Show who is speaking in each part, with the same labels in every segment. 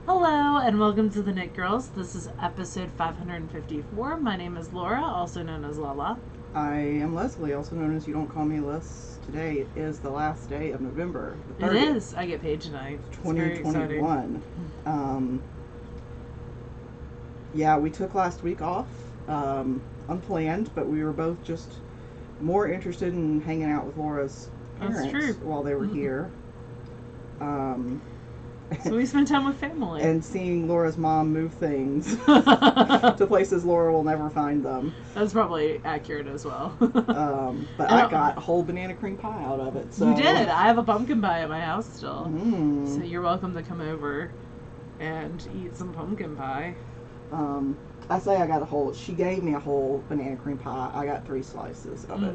Speaker 1: Hello and welcome to the Knit Girls. This is episode 554. My name is Laura, also known as Lala.
Speaker 2: I am Leslie, also known as You Don't Call Me Les. Today is the last day of November. The 30th,
Speaker 1: It is. I get paid tonight.
Speaker 2: 2021. Yeah, we took last week off, unplanned, but we were both just more interested in hanging out with Laura's parents while they were here.
Speaker 1: So we spent time with family.
Speaker 2: And seeing Laura's mom move things to places Laura will never find them.
Speaker 1: That's probably accurate as well.
Speaker 2: But I got a whole banana cream pie out of it. So.
Speaker 1: You did. I have a pumpkin pie at my house still.
Speaker 2: Mm.
Speaker 1: So you're welcome to come over and eat some pumpkin pie.
Speaker 2: I say I got a whole, she gave me a whole banana cream pie. I got 3 slices of it.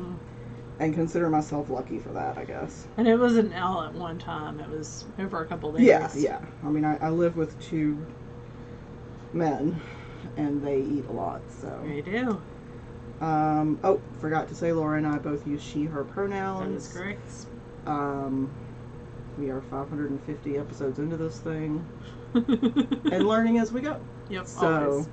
Speaker 2: And consider myself lucky for that, I guess.
Speaker 1: And it wasn't all at one time. It was over a couple days.
Speaker 2: Yeah. I mean, I live with 2 men, and they eat a lot, so.
Speaker 1: They do.
Speaker 2: Oh, forgot to say, Laura and I both use she, her pronouns.
Speaker 1: That is correct.
Speaker 2: We are 550 episodes into this thing. And learning as we go.
Speaker 1: Yep,
Speaker 2: so.
Speaker 1: Always.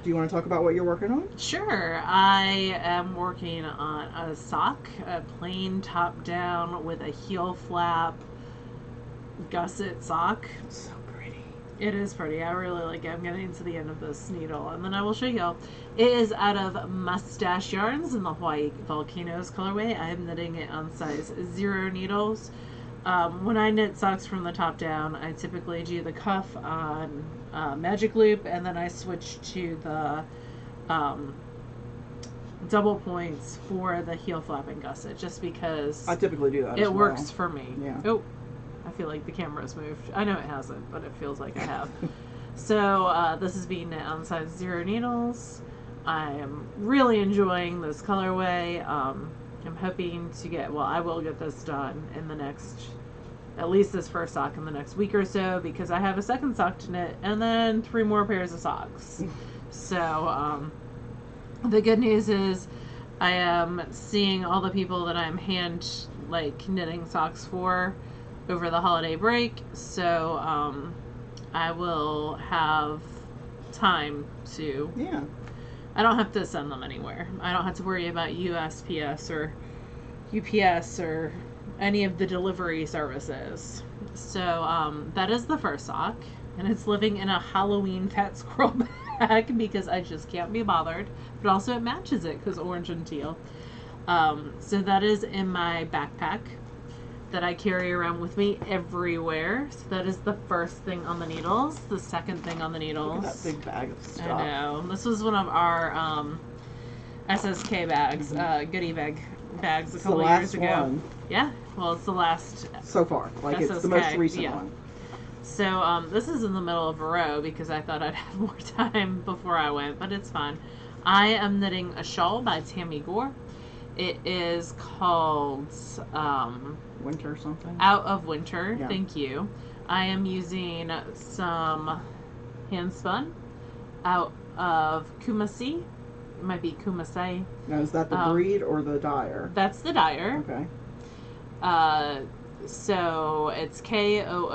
Speaker 2: Do you want to talk about what you're working on?
Speaker 1: Sure. I am working on a sock, a plain top down with a heel flap gusset sock.
Speaker 2: So pretty.
Speaker 1: It is pretty. I really like it. I'm getting to the end of this needle and then I will show y'all. It is out of Mustache Yarns in the Hawaii Volcanoes colorway. I am knitting it on size 0 needles. When I knit socks from the top down, I typically do the cuff on magic loop, and then I switch to the double points for the heel flap and gusset, just because
Speaker 2: I typically do that.
Speaker 1: It works for me.
Speaker 2: Yeah.
Speaker 1: Oh, I feel like the camera's moved. I know it hasn't, but it feels like I have. So this is being knit on size 0 needles. I am really enjoying this colorway. I'm hoping to get, well, I will get this done in the next, at least this first sock in the next week or so, because I have a second sock to knit and then 3 more pairs of socks. So the good news is I am seeing all the people that I'm knitting socks for over the holiday break. So I will have time to...
Speaker 2: Yeah.
Speaker 1: I don't have to send them anywhere. I don't have to worry about USPS or UPS or any of the delivery services. So that is the first sock, and it's living in a Halloween fat squirrel bag because I just can't be bothered, but also it matches it because orange and teal. So that is in my backpack that I carry around with me everywhere. So that is the first thing on the needles. The second thing on the needles.
Speaker 2: Look at that big bag of stuff.
Speaker 1: I know. This was one of our SSK bags, goodie bag bags a couple years ago.
Speaker 2: One.
Speaker 1: Yeah. Well, it's the last.
Speaker 2: So far. Like
Speaker 1: SSK,
Speaker 2: it's the most recent one.
Speaker 1: So this is in the middle of a row because I thought I'd have more time before I went, but it's fine. I am knitting a shawl by Tammy Gore. It is called
Speaker 2: Winter something?
Speaker 1: Out of Winter.
Speaker 2: Yeah.
Speaker 1: Thank you. I am using some hand spun out of Kumasi. It might be Kumasei.
Speaker 2: Now, is that the breed or the dyer?
Speaker 1: That's the dyer.
Speaker 2: Okay.
Speaker 1: So it's Koomasee.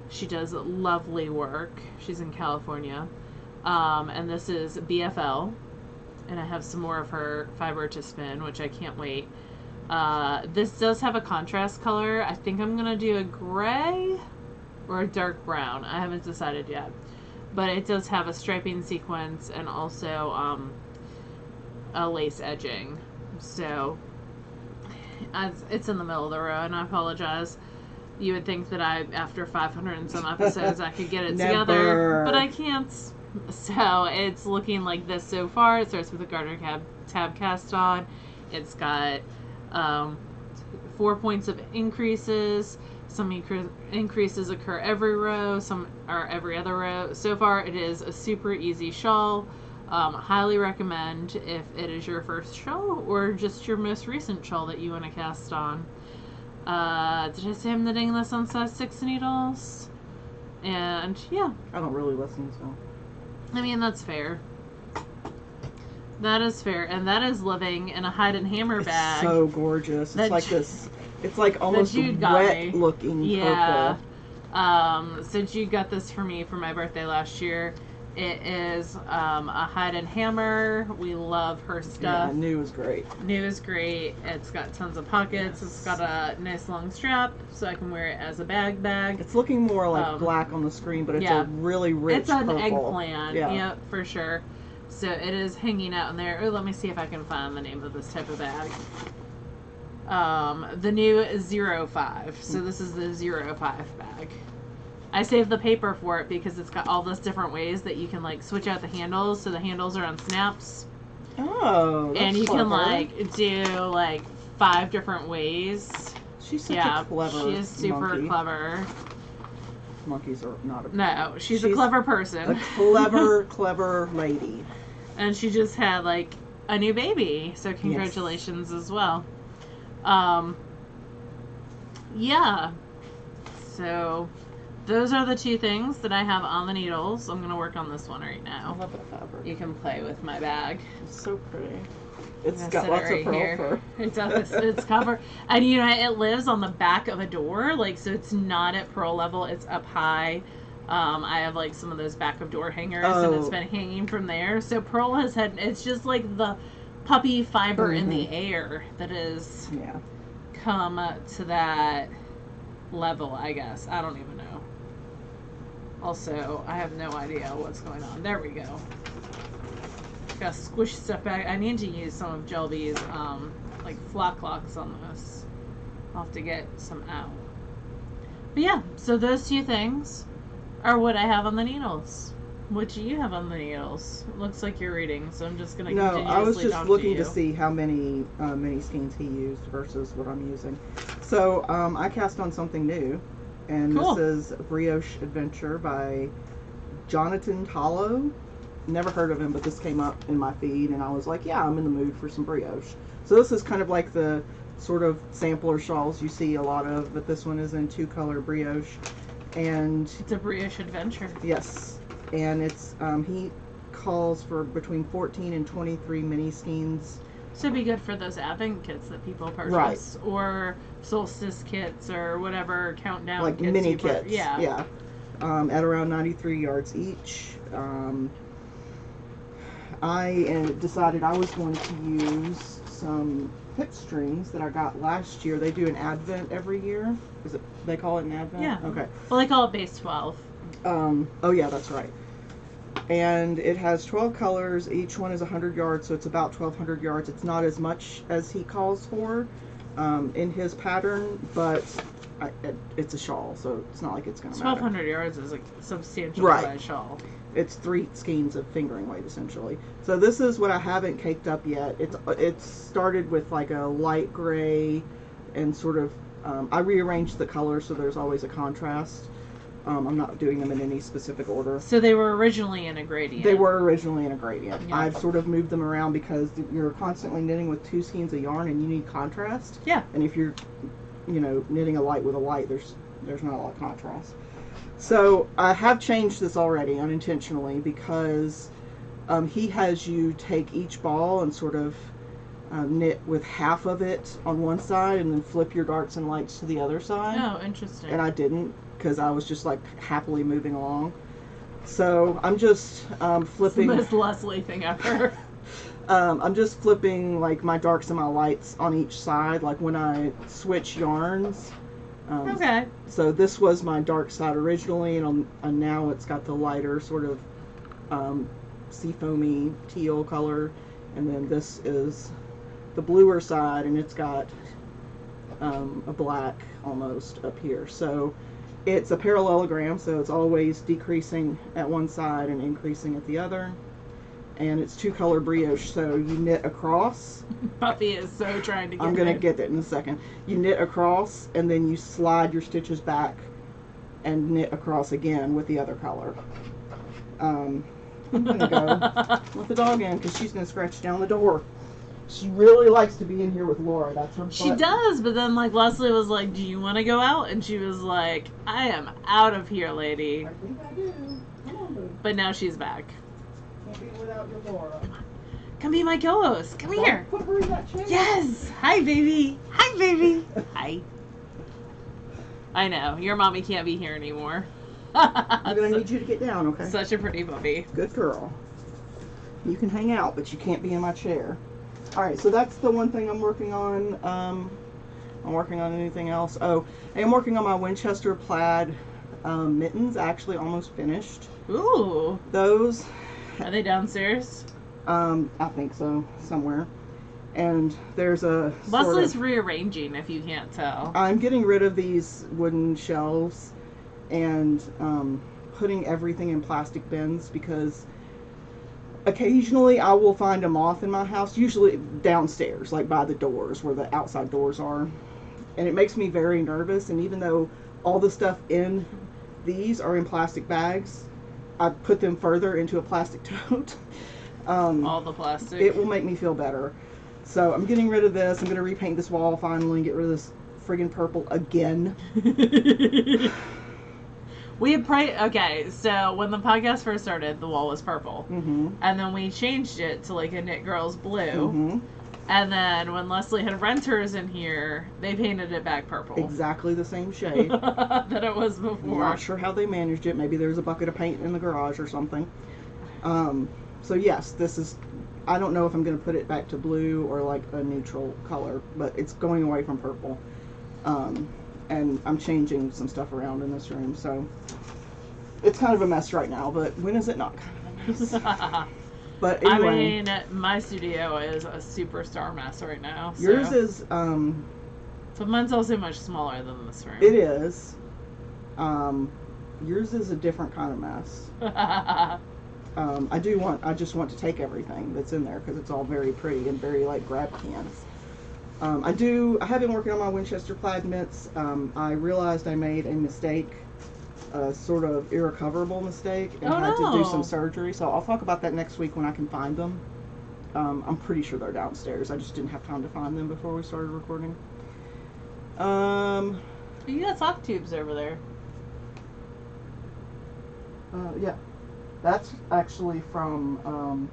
Speaker 1: She does lovely work. She's in California. And this is BFL. And I have some more of her fiber to spin, which I can't wait. This does have a contrast color. I think I'm going to do a gray or a dark brown. I haven't decided yet. But it does have a striping sequence and also a lace edging. So it's in the middle of the row, and I apologize. You would think that after 500 and some episodes, I could get it together, but I can't. So it's looking like this so far. It starts with a garter tab cast on. It's got 4 points of increases. Some increases occur every row, some are every other row. So far, it is a super easy shawl. Highly recommend if it is your first shawl or just your most recent shawl that you want to cast on. Did I say I'm knitting this on size 6 needles? And yeah.
Speaker 2: I don't really listen, so.
Speaker 1: I mean, that's fair. That is fair. And that is living in a hide and hammer bag.
Speaker 2: So gorgeous. It's like this. It's like almost wet looking purple.
Speaker 1: Since you got this for me for my birthday last year, it is a hide and hammer. We love her stuff.
Speaker 2: Yeah, new is great.
Speaker 1: New is great. It's got tons of pockets. Yes. It's got a nice long strap, so I can wear it as a bag.
Speaker 2: It's looking more like black on the screen, but it's a really rich
Speaker 1: It's an
Speaker 2: purple.
Speaker 1: Eggplant. Yeah. Yep, for sure. So it is hanging out in there. Oh, let me see if I can find the name of this type of bag. The new 05. So this is the 05 bag. I saved the paper for it because it's got all this different ways that you can like switch out the handles. So the handles are on snaps.
Speaker 2: Oh, that's
Speaker 1: and you
Speaker 2: clever.
Speaker 1: can like do like 5 different ways.
Speaker 2: She's such a clever
Speaker 1: she is super
Speaker 2: monkey.
Speaker 1: Clever.
Speaker 2: Monkeys are not a
Speaker 1: No, she's a clever person.
Speaker 2: A clever lady.
Speaker 1: And she just had like a new baby, so congratulations as well. Yeah. So those are the 2 things that I have on the needles. I'm gonna work on this one right now.
Speaker 2: I love that fabric.
Speaker 1: You can play with my bag.
Speaker 2: It's so pretty. It's got lots of pearl fur.
Speaker 1: It does. It's covered. And you know, it lives on the back of a door, like, so it's not at pearl level. It's up high. I have like some of those back of door hangers, and it's been hanging from there. So pearl has had. It's just like the puppy fiber in the air that is come to that level. I guess I don't even know. Also, I have no idea what's going on. There we go. Gotta squish stuff back. I need to use some of Jelby's like flock locks on this. I'll have to get some out. But yeah, so those 2 things are what I have on the needles. What do you have on the needles? It looks like you're reading, so I'm just gonna continuously
Speaker 2: I was just looking
Speaker 1: to
Speaker 2: see how many mini skeins he used versus what I'm using. So I cast on something new, and this is Brioche Adventure by Jonathan Tallow. Never heard of him, but this came up in my feed, and I was like, yeah, I'm in the mood for some brioche. So this is kind of like the sort of sampler shawls you see a lot of, but this one is in 2-color brioche. And
Speaker 1: it's a brioche adventure.
Speaker 2: Yes. And it's he calls for between 14 and 23 mini skeins.
Speaker 1: So it'd be good for those advent kits that people purchase,
Speaker 2: right? Or
Speaker 1: solstice kits, or whatever countdown
Speaker 2: like
Speaker 1: kits
Speaker 2: mini kits.
Speaker 1: Yeah.
Speaker 2: At around 93 yards each. I decided I was going to use some hip strings that I got last year. They do an advent every year. Is it? They call it an advent?
Speaker 1: Yeah.
Speaker 2: Okay.
Speaker 1: Well, they call it base 12.
Speaker 2: Oh yeah, that's right. And it has 12 colors. Each one is 100 yards, so it's about 1,200 yards. It's not as much as he calls for in his pattern, but it's a shawl, so it's not like it's going to matter.
Speaker 1: 1,200 yards is a substantial size shawl.
Speaker 2: It's 3 skeins of fingering weight, essentially. So this is what I haven't caked up yet. It's started with like a light gray and sort of, I rearranged the colors so there's always a contrast. I'm not doing them in any specific order.
Speaker 1: So they were originally in a gradient.
Speaker 2: They were originally in a gradient.
Speaker 1: Yeah.
Speaker 2: I've sort of moved them around because you're constantly knitting with 2 skeins of yarn and you need contrast.
Speaker 1: Yeah.
Speaker 2: And if you're, knitting a light with a light, there's not a lot of contrast. So I have changed this already unintentionally because he has you take each ball and sort of knit with half of it on one side and then flip your darks and lights to the other side.
Speaker 1: Oh, interesting.
Speaker 2: And I didn't, because I was just like happily moving along. So I'm just flipping.
Speaker 1: It's the most Leslie thing ever.
Speaker 2: I'm just flipping like my darks and my lights on each side, like when I switch yarns.
Speaker 1: Okay.
Speaker 2: So this was my dark side originally, and now it's got the lighter sort of seafoamy teal color, and then this is the bluer side, and it's got a black almost up here. So it's a parallelogram, so it's always decreasing at one side and increasing at the other. And it's 2-color brioche, so you knit across.
Speaker 1: Puppy is so trying to get
Speaker 2: I'm going to get it in a second. You knit across, and then you slide your stitches back and knit across again with the other color. I'm going to go let the dog in because she's going to scratch down the door. She really likes to be in here with Laura. That's her butt.
Speaker 1: She does, but then like Leslie was like, do you want to go out? And she was like, I am out of here, lady.
Speaker 2: I think I do. Come on, boo.
Speaker 1: But now she's back.
Speaker 2: Can't be without your Laura.
Speaker 1: Come be my co-host. Come here.
Speaker 2: Put her in that chair.
Speaker 1: Yes. Hi, baby. Hi, baby. Hi. I know. Your mommy can't be here anymore.
Speaker 2: I'm going to need you to get down, okay?
Speaker 1: Such a pretty puppy.
Speaker 2: Good girl. You can hang out, but you can't be in my chair. Alright, so that's the one thing I'm working on. I'm working on anything else. Oh, I am working on my Winchester plaid mittens. Actually, almost finished.
Speaker 1: Ooh.
Speaker 2: Those.
Speaker 1: Are they downstairs?
Speaker 2: I think so, somewhere. And there's a
Speaker 1: Leslie's rearranging, if you can't tell.
Speaker 2: I'm getting rid of these wooden shelves and putting everything in plastic bins because occasionally I will find a moth in my house, usually downstairs, like by the doors where the outside doors are. And it makes me very nervous. And even though all the stuff in these are in plastic bags, I put them further into a plastic tote.
Speaker 1: All the plastic.
Speaker 2: It will make me feel better. So I'm getting rid of this. I'm going to repaint this wall finally and get rid of this friggin' purple again.
Speaker 1: We had okay, so when the podcast first started, the wall was purple.
Speaker 2: Mm-hmm.
Speaker 1: And then we changed it to like a TheKnitGirll's blue.
Speaker 2: Mm-hmm.
Speaker 1: And then when Leslie had renters in here, they painted it back purple.
Speaker 2: Exactly the same shade
Speaker 1: that it was before.
Speaker 2: Not sure how they managed it. Maybe there's a bucket of paint in the garage or something. So yes, this is, I don't know if I'm going to put it back to blue or like a neutral color, but it's going away from purple. And I'm changing some stuff around in this room, so it's kind of a mess right now, but when is it not kind of a mess? But anyway,
Speaker 1: I mean, my studio is a superstar mess right now. So.
Speaker 2: Yours is,
Speaker 1: but mine's also much smaller than this room.
Speaker 2: It is. Yours is a different kind of mess. I just want to take everything that's in there because it's all very pretty and very like grab cans. I have been working on my Winchester plaid mitts. I realized I made a mistake, a sort of irrecoverable mistake, and had to do some surgery. So I'll talk about that next week when I can find them. I'm pretty sure they're downstairs. I just didn't have time to find them before we started recording.
Speaker 1: You got sock tubes over there.
Speaker 2: Yeah. That's actually from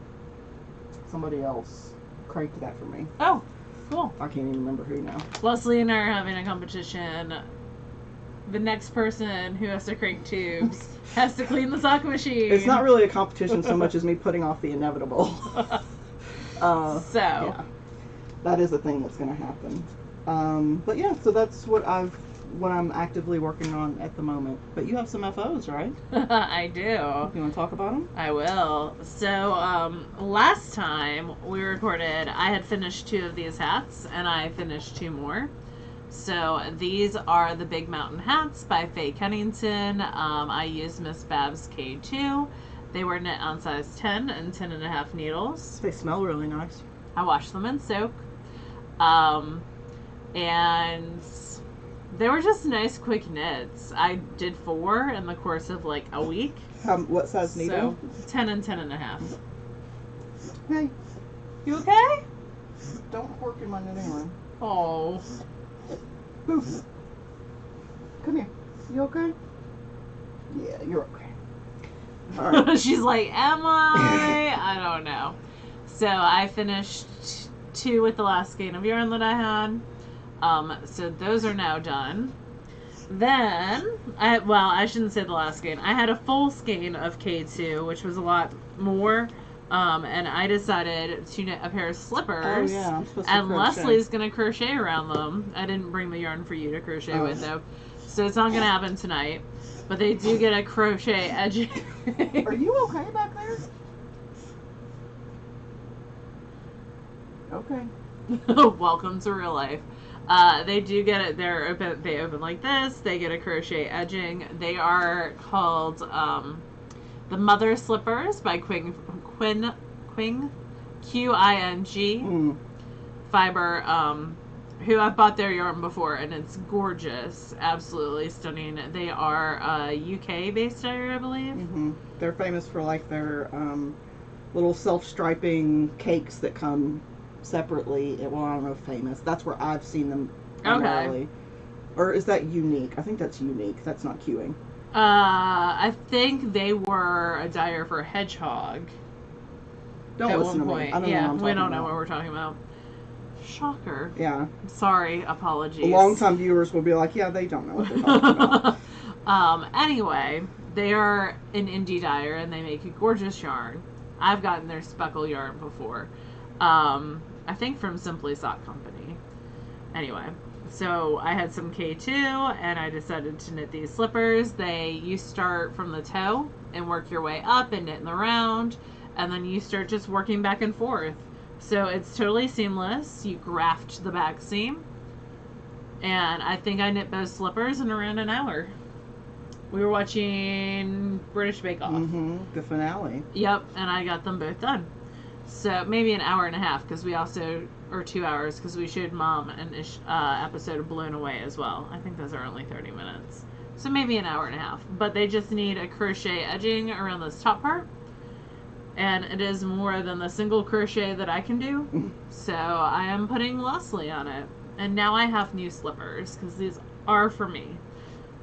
Speaker 2: somebody else cranked that for me.
Speaker 1: Oh, cool.
Speaker 2: I can't even remember who now.
Speaker 1: Leslie and I are having a competition. The next person who has to crank tubes has to clean the sock machine.
Speaker 2: It's not really a competition so much as me putting off the inevitable. Yeah, that is a thing that's going to happen. But yeah, so that's what I'm actively working on at the moment. But you have some FOs, right?
Speaker 1: I do. You
Speaker 2: want to talk about them?
Speaker 1: I will. So, last time we recorded, I had finished 2 of these hats, and I finished 2 more. So, these are the Big Mountain hats by Faye Kennington. I used Miss Babs K2. They were knit on size 10 and 10.5 needles.
Speaker 2: They smell really nice.
Speaker 1: I washed them in soak. And they were just nice, quick knits. I did 4 in the course of like a week.
Speaker 2: What size needle?
Speaker 1: So 10 and 10.5.
Speaker 2: Hey.
Speaker 1: You okay?
Speaker 2: Don't work in my knitting room.
Speaker 1: Oh.
Speaker 2: Boof. Come here. You okay? Yeah, you're okay. All right.
Speaker 1: She's like, am I? I don't know. So I finished 2 with the last skein of yarn that I had. So those are now done. Then, I shouldn't say the last skein. I had a full skein of K2, which was a lot more. And I decided to knit a pair of slippers.
Speaker 2: Oh, yeah, I'm supposed to
Speaker 1: and
Speaker 2: crochet.
Speaker 1: Leslie's going to crochet around them. I didn't bring the yarn for you to crochet with, though. So it's not going to happen tonight. But they do get a crochet edging.
Speaker 2: Are you okay back there? Okay.
Speaker 1: Welcome to real life. They do get it. They open like this. They get a crochet edging. They are called the Mother Slippers by Quing Qing Fiber. Who I've bought their yarn before, and it's gorgeous, absolutely stunning. They are UK based, I believe.
Speaker 2: Mm-hmm. They're famous for like their little self-striping cakes that come separately. Well, I don't know if famous. That's where I've seen them primarily. Okay. Or is that Unique? I think that's Unique. That's not queuing.
Speaker 1: I think they were a dyer for Hedgehog.
Speaker 2: Don't listen to me. I don't know what I'm talking
Speaker 1: we don't know
Speaker 2: about.
Speaker 1: what we're talking about. Shocker.
Speaker 2: Yeah.
Speaker 1: Sorry, apologies.
Speaker 2: Long-time viewers will be like, yeah, they don't know what they're talking about.
Speaker 1: Anyway, they are an indie dyer and they make a gorgeous yarn. I've gotten their speckle yarn before. I think from Simply Sock Company. Anyway, so I had some K2 and I decided to knit these slippers. You start from the toe and work your way up and knit in the round, and then you start just working back and forth. So it's totally seamless. You graft the back seam, and I think I knit both slippers in around an hour. We were watching British Bake Off.
Speaker 2: The finale.
Speaker 1: Yep, and I got them both done. So maybe an hour and a half, because we also, or 2 hours, because we showed Mom an episode of Blown Away as well. I think those are only 30 minutes. So maybe an hour and a half. But they just need a crochet edging around this top part. And it is more than the single crochet that I can do. So I am putting Losley on it. And now I have new slippers, because these are for me.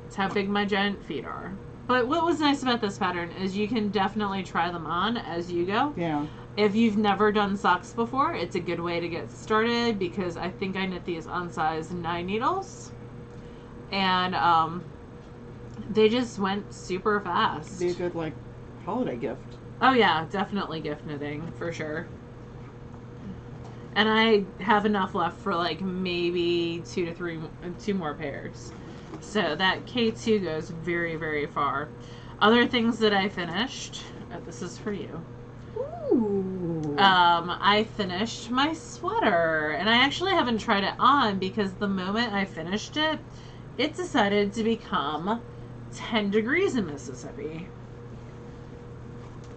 Speaker 1: It's how big my giant feet are. But what was nice about this pattern is you can definitely try them on as you go.
Speaker 2: Yeah.
Speaker 1: If you've never done socks before, it's a good way to get started, because I think I knit these on size 9 needles. And they just went super fast.
Speaker 2: Be a good, like, holiday gift.
Speaker 1: Oh yeah, definitely gift knitting, for sure. And I have enough left for like maybe 2 more pairs. So that K2 goes very, very far. Other things that I finished, this is for you.
Speaker 2: Ooh.
Speaker 1: I finished my sweater, and I actually haven't tried it on because the moment I finished it, it decided to become 10 degrees in Mississippi.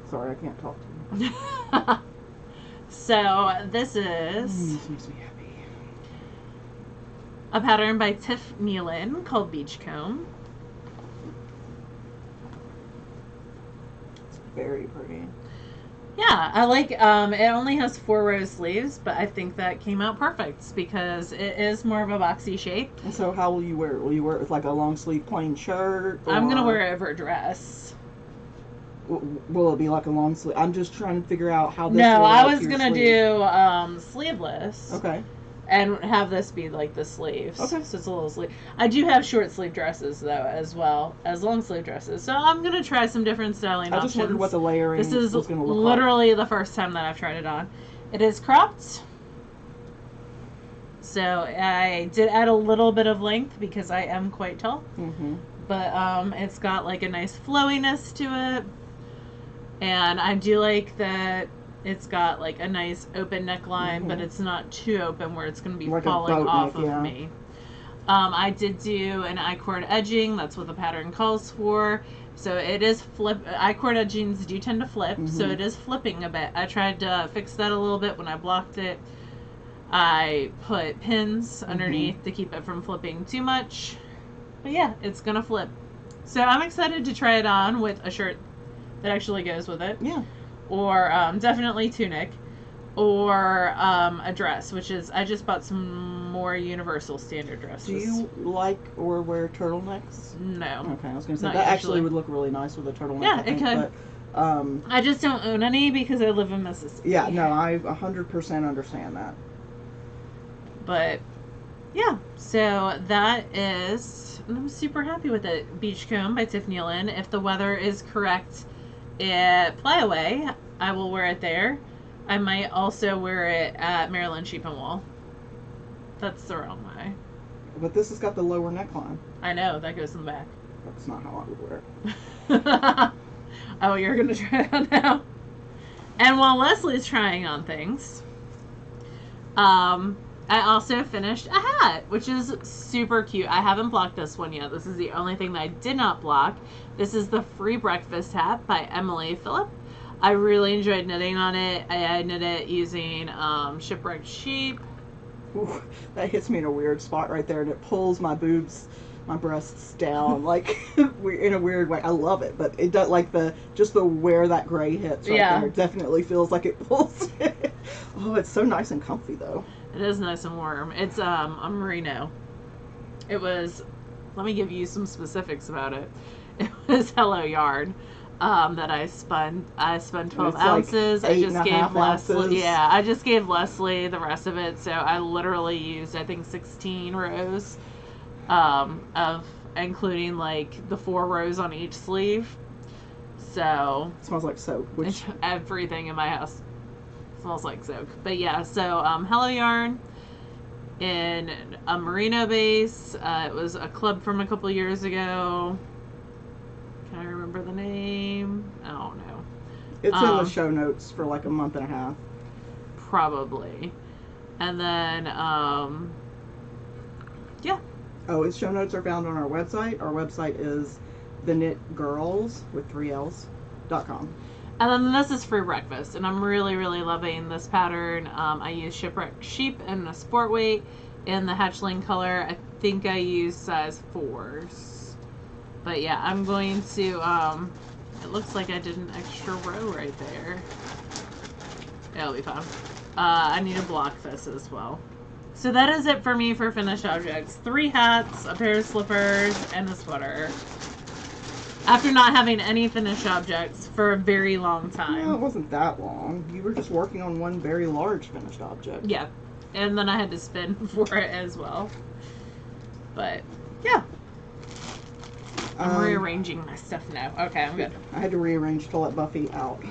Speaker 2: Sorry, I can't talk to you.
Speaker 1: So this is
Speaker 2: This makes me happy.
Speaker 1: a pattern by TheKnitGirlls called Beachcomb.
Speaker 2: It's very pretty.
Speaker 1: Yeah, I like, it only has 4 row sleeves, but I think that came out perfect because it is more of a boxy shape.
Speaker 2: And so how will you wear it? Will you wear it with like a long sleeve plain shirt?
Speaker 1: I'm going to wear it over a dress.
Speaker 2: Will it be like a long sleeve? I'm just trying to figure out how this
Speaker 1: No,
Speaker 2: will
Speaker 1: I
Speaker 2: work
Speaker 1: was
Speaker 2: to your
Speaker 1: going to do sleeveless.
Speaker 2: Okay.
Speaker 1: And have this be like the sleeves.
Speaker 2: Okay.
Speaker 1: So it's a little sleeve. I do have short sleeve dresses though, as well as long sleeve dresses. So I'm gonna try some different styling options.
Speaker 2: I just wondered what the layering
Speaker 1: this is
Speaker 2: was gonna look
Speaker 1: literally the first time that I've tried it on. It is cropped. So I did add a little bit of length because I am quite tall.
Speaker 2: Mm-hmm.
Speaker 1: But it's got like a nice flowiness to it. And I do like that it's got like a nice open neckline, but it's not too open where it's going to be
Speaker 2: like
Speaker 1: falling off
Speaker 2: neck,
Speaker 1: of me. I did do an I-cord edging. That's what the pattern calls for. So it is flip. I-cord edgings do tend to flip, so it is flipping a bit. I tried to fix that a little bit when I blocked it. I put pins underneath to keep it from flipping too much. But yeah, it's going to flip. So I'm excited to try it on with a shirt that actually goes with it.
Speaker 2: Yeah.
Speaker 1: Or definitely tunic, or a dress, which is, I just bought some more universal standard dresses.
Speaker 2: Do you like or wear turtlenecks?
Speaker 1: No.
Speaker 2: Okay, I was going to say
Speaker 1: Not
Speaker 2: that
Speaker 1: usually.
Speaker 2: actually would look really nice with a turtleneck.
Speaker 1: Yeah,
Speaker 2: I think,
Speaker 1: it could.
Speaker 2: But,
Speaker 1: I just don't own any because I live in Mississippi.
Speaker 2: yeah, no, I 100% understand that.
Speaker 1: But yeah, so that is, I'm super happy with it. Beachcomb by TheKnitGirlls. If the weather is correct at Playaway, I will wear it there. I might also wear it at Maryland Sheep and Wool. That's the wrong way.
Speaker 2: But this has got the lower neckline.
Speaker 1: I know, that goes in the back.
Speaker 2: That's not how I would wear it.
Speaker 1: Oh, you're going to try it on now? And while Leslie's trying on things, I also finished a hat, which is super cute. I haven't blocked this one yet. This is the only thing that I did not block. This is the Free Breakfast hat by Emily Phillip. I really enjoyed knitting on it. I knit it using Shipwrecked Sheep.
Speaker 2: Ooh, that hits me in a weird spot right there, and it pulls my boobs, my breasts down, like in a weird way. I love it, but it does, like, just the where that gray hits right there, it definitely feels like it pulls it. Oh, it's so nice and comfy though.
Speaker 1: It is nice and warm. It's a merino. It was, let me give you some specifics about it. It was Hello Yarn. that I spun. I spun 12
Speaker 2: It's like
Speaker 1: ounces. I
Speaker 2: 8
Speaker 1: just
Speaker 2: and a
Speaker 1: gave
Speaker 2: half
Speaker 1: Leslie.
Speaker 2: ounces.
Speaker 1: Yeah, I just gave Leslie the rest of it. So I literally used, I think, 16 rows of, including like the 4 rows on each sleeve. So
Speaker 2: It smells like soap, which
Speaker 1: everything in my house smells like soap. But yeah, so Hello Yarn in a merino base. It was a club from a couple years ago. Can I remember the name? I don't know.
Speaker 2: it's in the show notes for like a month and a half.
Speaker 1: Probably. And then, yeah.
Speaker 2: Oh, its show notes are found on our website. Our website is TheKnitGirlls with 3 L's.com.
Speaker 1: And then this is free breakfast, and I'm really, really loving this pattern. I use Shipwreck Sheep in the sport weight in the hatchling color. I think I use size 4s. But yeah, I'm going to, it looks like I did an extra row right there. It'll be fun. I need to block this as well. So that is it for me for finished objects. 3 hats, a pair of slippers, and a sweater. After not having any finished objects for a very long time.
Speaker 2: No, it wasn't that long. You were just working on one very large finished object.
Speaker 1: Yeah. And then I had to spin for it as well. But, yeah. I'm rearranging my stuff now. Okay, I'm good.
Speaker 2: I had to rearrange to let Buffy out.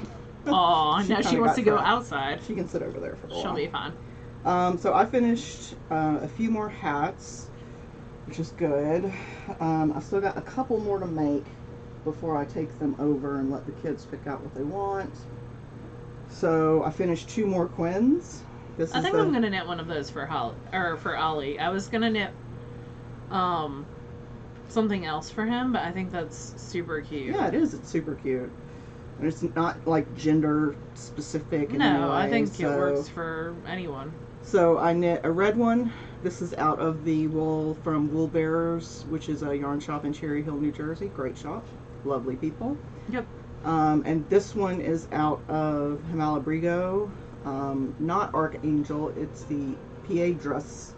Speaker 1: Oh, now she wants to go outside.
Speaker 2: She can sit over there for a while.
Speaker 1: She'll be fine.
Speaker 2: So I finished a few more hats, which is good. I still got a couple more to make before I take them over and let the kids pick out what they want. So I finished 2 more quins.
Speaker 1: I think I'm gonna knit one of those for for Ollie. I was gonna knit something else for him, but I think that's super cute.
Speaker 2: Yeah, it is. It's super cute. And it's not like gender specific in any way.
Speaker 1: No, I think it works for anyone.
Speaker 2: So I knit a red one. This is out of the wool from Wool Bearers, which is a yarn shop in Cherry Hill, New Jersey. Great shop. Lovely people.
Speaker 1: Yep.
Speaker 2: And this one is out of Himalabrigo. Not Archangel. It's the PA dress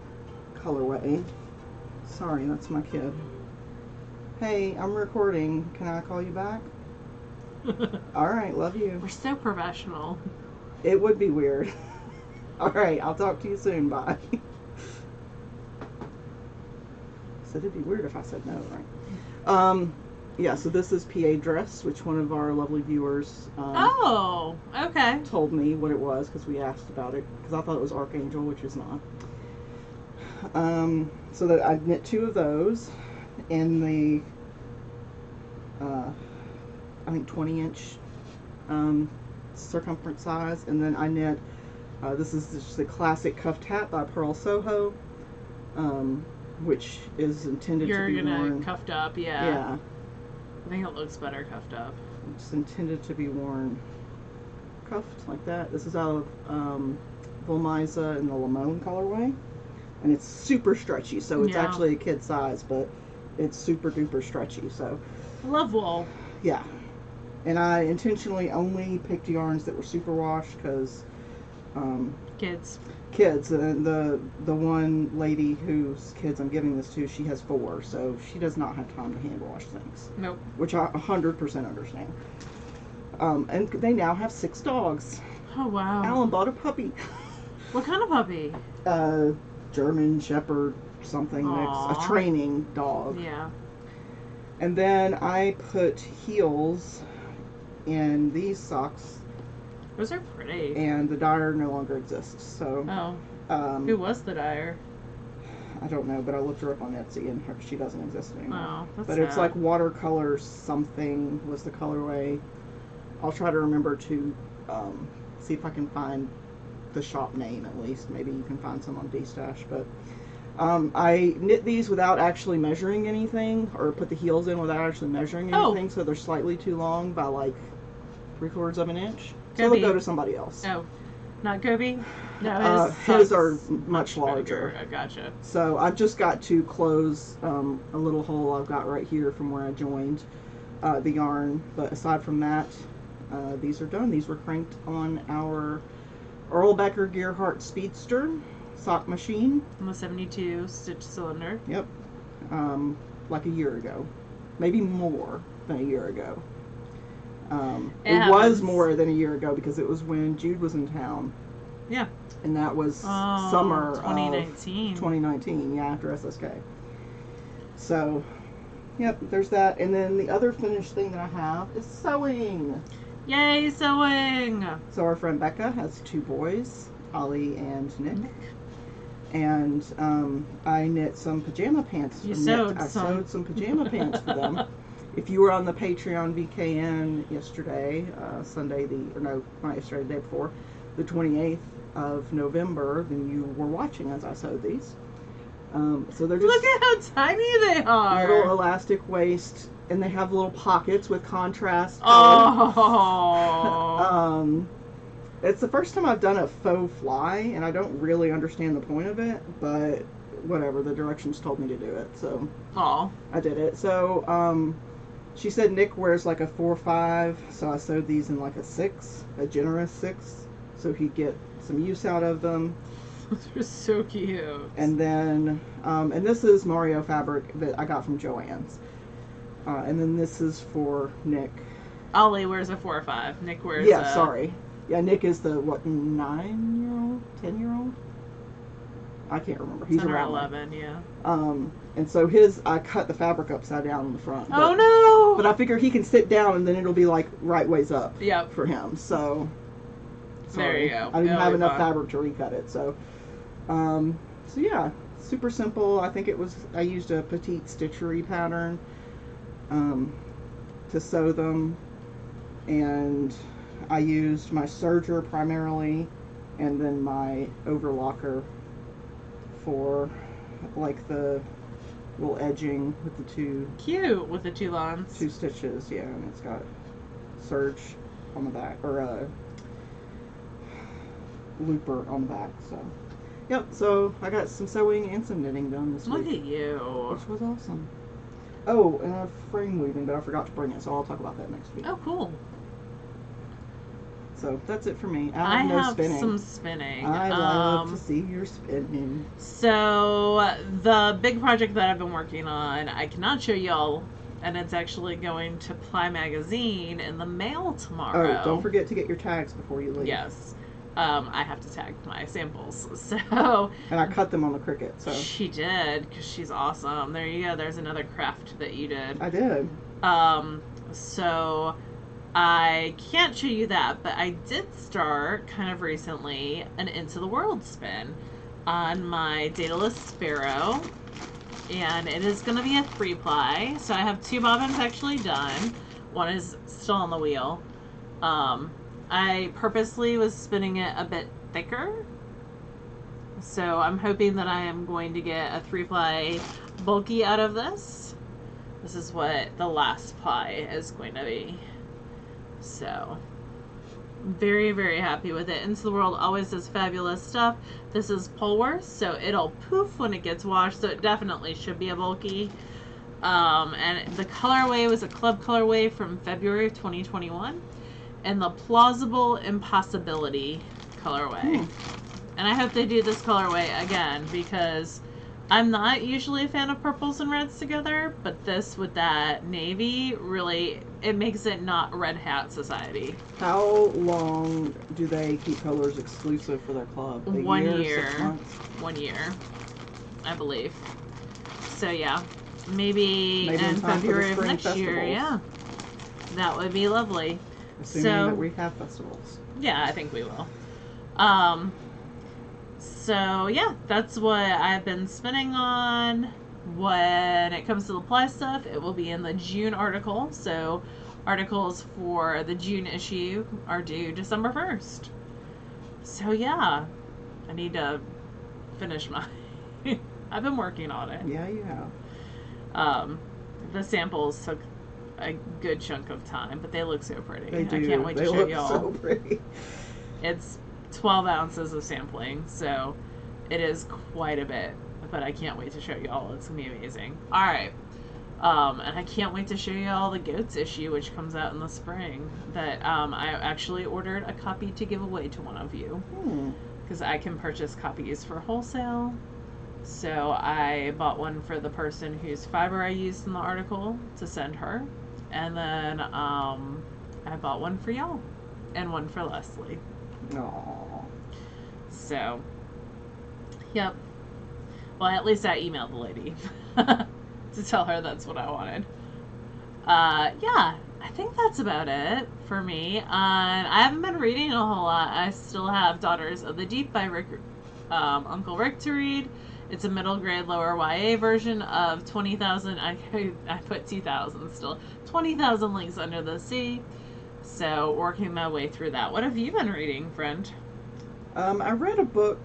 Speaker 2: colorway. Sorry, that's my kid. Hey, I'm recording. Can I call you back? Alright, love you.
Speaker 1: We're so professional.
Speaker 2: It would be weird. Alright, I'll talk to you soon. Bye. So it'd be weird if I said no, right? Yeah, so this is PA Dress, which one of our lovely viewers
Speaker 1: oh, okay.
Speaker 2: told me what it was because we asked about it, because I thought it was Archangel, which is not. So that I knit 2 of those in the I think 20-inch circumference size, and then I knit this is just a classic cuffed hat by Pearl Soho, which is intended to be worn.
Speaker 1: You're gonna cuffed up, yeah.
Speaker 2: Yeah.
Speaker 1: I think it looks better cuffed up.
Speaker 2: It's intended to be worn cuffed like that. This is out of Volmisa in the Limon colorway, and it's super stretchy. So it's actually a kid size, but it's super duper stretchy. So
Speaker 1: I love wool.
Speaker 2: Yeah, and I intentionally only picked yarns that were superwash because kids, and the one lady whose kids I'm giving this to, she has 4, so she does not have time to hand wash things.
Speaker 1: Nope.
Speaker 2: Which I 100% understand. And they now have 6 dogs.
Speaker 1: Oh wow.
Speaker 2: Alan bought a puppy.
Speaker 1: What kind of puppy?
Speaker 2: German Shepherd something mix, a training dog.
Speaker 1: Yeah.
Speaker 2: And then I put heels in these socks.
Speaker 1: Those are pretty.
Speaker 2: And the dyer no longer exists. So.
Speaker 1: Oh. Who was the dyer?
Speaker 2: I don't know, but I looked her up on Etsy, and she doesn't exist anymore.
Speaker 1: Oh, that's
Speaker 2: but
Speaker 1: sad.
Speaker 2: it's like watercolor something was the colorway. I'll try to remember to see if I can find the shop name at least. Maybe you can find some on D-Stash. But I knit these without actually measuring anything, or put the heels in without actually measuring anything, so they're slightly too long by like 3/4 of an inch. So they'll go to somebody else.
Speaker 1: Oh, not Gobi? No,
Speaker 2: his are much larger.
Speaker 1: I gotcha.
Speaker 2: So I've just got to close a little hole I've got right here from where I joined the yarn. But aside from that, these are done. These were cranked on our Erlbecker Gearhart Speedster sock machine.
Speaker 1: On the 72 stitch cylinder.
Speaker 2: Yep. Like a year ago. Maybe more than a year ago. It was
Speaker 1: happens.
Speaker 2: more than a year ago because it was when Jude was in town.
Speaker 1: Yeah.
Speaker 2: And that was summer
Speaker 1: 2019.
Speaker 2: of 2019, yeah, after SSK. So, yep, there's that. And then the other finished thing that I have is sewing.
Speaker 1: Yay, sewing!
Speaker 2: So our friend Becca has 2 boys, Ollie and Nick. And I knit some pajama pants.
Speaker 1: I sewed
Speaker 2: some pajama pants for them. If you were on the Patreon VKN yesterday, Sunday, not yesterday, the day before, the 28th of November, then you were watching as I sewed these. So they're just
Speaker 1: Look at how tiny they are.
Speaker 2: little elastic waist, and they have little pockets with contrast.
Speaker 1: Oh.
Speaker 2: It's the first time I've done a faux fly, and I don't really understand the point of it, but whatever, the directions told me to do it, so I did it. So she said Nick wears like a 4-5, so I sewed these in like a 6, a generous 6, so he'd get some use out of them.
Speaker 1: Those are so cute.
Speaker 2: And then, and this is Mario fabric that I got from Joann's. And then this is for Nick.
Speaker 1: Ollie wears a 4-5. Nick wears
Speaker 2: Yeah, Nick is the, 9-year-old? 10-year-old? I can't remember. He's
Speaker 1: 10 or
Speaker 2: around
Speaker 1: 11, yeah.
Speaker 2: And so I cut the fabric upside down in the front.
Speaker 1: Oh, no!
Speaker 2: But I figure he can sit down and then it'll be like right ways up
Speaker 1: for
Speaker 2: him. So,
Speaker 1: there you go.
Speaker 2: I didn't have enough fabric to recut it. So yeah, super simple. I think I used a petite stitchery pattern to sew them. And I used my serger primarily, and then my overlocker for like the little edging with the 2.
Speaker 1: Cute with the 2 lines.
Speaker 2: 2 stitches, yeah, and it's got serge on the back, or a looper on the back. So, yep. So I got some sewing and some knitting done this week.
Speaker 1: Look at you.
Speaker 2: Which was awesome. Oh, and frame weaving, but I forgot to bring it, so I'll talk about that next week.
Speaker 1: Oh, cool.
Speaker 2: So that's it for me.
Speaker 1: I have
Speaker 2: spinning.
Speaker 1: some spinning.
Speaker 2: I love to see your spinning.
Speaker 1: So the big project that I've been working on, I cannot show y'all, and it's actually going to Ply Magazine in the mail tomorrow.
Speaker 2: Oh, don't forget to get your tags before you leave.
Speaker 1: Yes. I have to tag my samples. So.
Speaker 2: And I cut them on the Cricut. So.
Speaker 1: She did, because she's awesome. There you go. There's another craft that you did.
Speaker 2: I did.
Speaker 1: So I can't show you that, but I did start kind of recently an Into the World spin on my Daedalus Sparrow, and it is going to be a 3-ply. So I have 2 bobbins actually done. One is still on the wheel. I purposely was spinning it a bit thicker, so I'm hoping that I am going to get a 3-ply bulky out of this. This is what the last ply is going to be. So, very, very happy with it. Into the World always does fabulous stuff. This is Polworth, so it'll poof when it gets washed, so it definitely should be a bulky. And the colorway was a club colorway from February of 2021, and the Plausible Impossibility colorway. And I hope they do this colorway again, because I'm not usually a fan of purples and reds together, but this with that navy, really, it makes it not Red Hat Society.
Speaker 2: How long do they keep colors exclusive for their club?
Speaker 1: 1 year.
Speaker 2: 6 months?
Speaker 1: 1 year, I believe. So yeah, maybe in February of next year, yeah. That would be lovely.
Speaker 2: Assuming that we have festivals.
Speaker 1: Yeah, I think we will. So yeah, that's what I've been spinning on. When it comes to the ply stuff, it will be in the June article. So articles for the June issue are due December 1st. So yeah, I need to finish my... I've been working on it.
Speaker 2: Yeah, you have.
Speaker 1: The samples took a good chunk of time, but they look so pretty.
Speaker 2: They do.
Speaker 1: I can't wait to show y'all.
Speaker 2: So pretty.
Speaker 1: It's 12 ounces of sampling, so it is quite a bit, but I can't wait to show y'all. It's gonna be amazing. All right, and I can't wait to show y'all the Goats issue, which comes out in the spring. That I actually ordered a copy to give away to one of you, because I can purchase copies for wholesale. So I bought one for the person whose fiber I used in the article to send her, and then I bought one for y'all and one for Leslie.
Speaker 2: Aww.
Speaker 1: So, yep. Well, at least I emailed the lady to tell her that's what I wanted. Yeah, I think that's about it for me. I haven't been reading a whole lot. I still have Daughters of the Deep by Uncle Rick to read. It's a middle grade, lower YA version of 20,000. I put 2,000 still. 20,000 Leagues Under the Sea. So, working my way through that. What have you been reading, friend?
Speaker 2: I read a book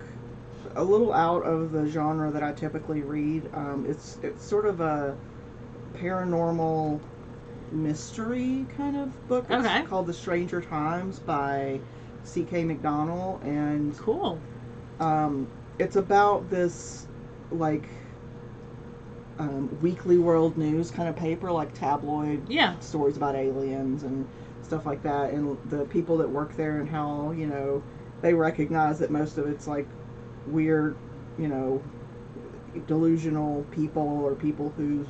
Speaker 2: a little out of the genre that I typically read. It's sort of a paranormal mystery kind of book. It's called The Stranger Times by C.K. McDonald, and
Speaker 1: cool.
Speaker 2: It's about this like Weekly World News kind of paper, like tabloid stories about aliens and stuff like that, and the people that work there and how, you know, they recognize that most of it's like weird, you know, delusional people or people whose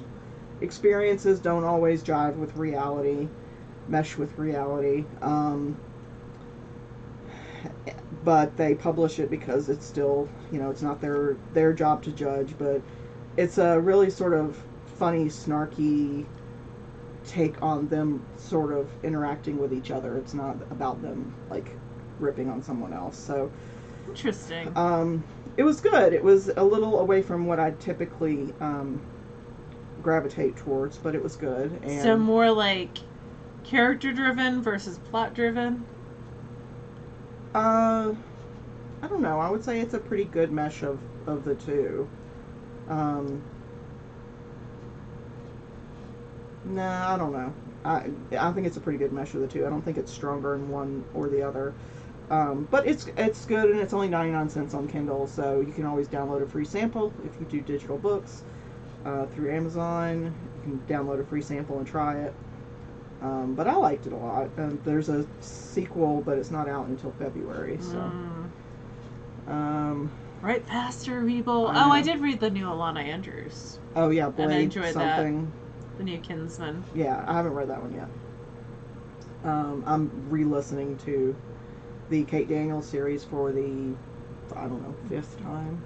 Speaker 2: experiences don't always jive with reality, mesh with reality. But they publish it because it's still, you know, it's not their job to judge, but it's a really sort of funny, snarky take on them sort of interacting with each other. It's not about them like ripping on someone else. So
Speaker 1: interesting.
Speaker 2: It was good. It was a little away from what I typically gravitate towards, but it was good. And
Speaker 1: so more like character driven versus plot driven?
Speaker 2: I don't know. I would say it's a pretty good mesh of the two. Nah, I don't know. I think it's a pretty good mesh of the two. I don't think it's stronger in one or the other. But it's good, and it's only 99 cents on Kindle, so you can always download a free sample if you do digital books through Amazon. You can download a free sample and try it. But I liked it a lot. There's a sequel, but it's not out until February. So,
Speaker 1: right faster, people. I did read the new Alana Andrews.
Speaker 2: Oh yeah, Blade
Speaker 1: and I enjoyed
Speaker 2: something.
Speaker 1: That. The new Kinsman.
Speaker 2: Yeah, I haven't read that one yet. I'm re-listening to the Kate Daniels series for the, I don't know, 5th time.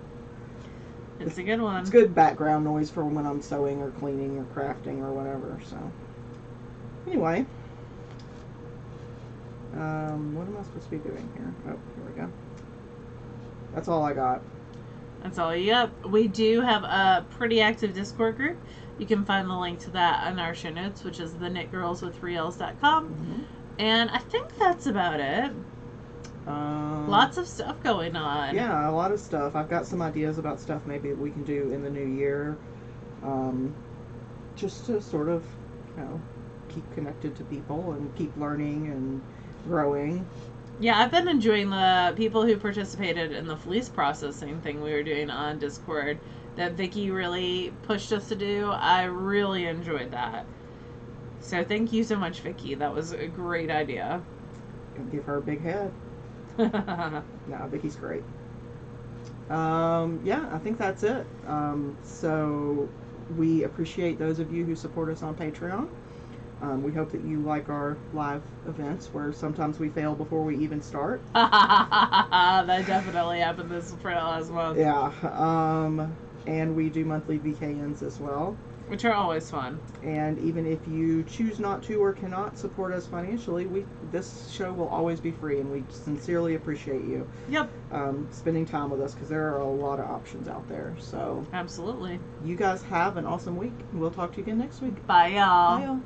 Speaker 1: It's a good one.
Speaker 2: It's good background noise for when I'm sewing or cleaning or crafting or whatever. So, anyway, what am I supposed to be doing here? Oh, here we go. That's all I got.
Speaker 1: That's all you got. We do have a pretty active Discord group. You can find the link to that in our show notes, which is TheKnitGirllsWith3Ls.com.
Speaker 2: Mm-hmm.
Speaker 1: And I think that's about it. Lots of stuff going on.
Speaker 2: Yeah, a lot of stuff. I've got some ideas about stuff maybe we can do in the new year. Just to sort of, you know, keep connected to people and keep learning and growing.
Speaker 1: Yeah, I've been enjoying the people who participated in the fleece processing thing we were doing on Discord that Vicky really pushed us to do. I really enjoyed that. So thank you so much, Vicky. That was a great idea.
Speaker 2: Gonna give her a big head. No, Vicky's great. Yeah, I think that's it. So we appreciate those of you who support us on Patreon. We hope that you like our live events where sometimes we fail before we even start.
Speaker 1: That definitely happened this last month.
Speaker 2: Yeah. And we do monthly VKNs as well.
Speaker 1: Which are always fun.
Speaker 2: And even if you choose not to or cannot support us financially, this show will always be free, and we sincerely appreciate you.
Speaker 1: Yep.
Speaker 2: Spending time with us, because there are a lot of options out there. So
Speaker 1: absolutely.
Speaker 2: You guys have an awesome week. We'll talk to you again next week.
Speaker 1: Bye, y'all.
Speaker 2: Bye, y'all.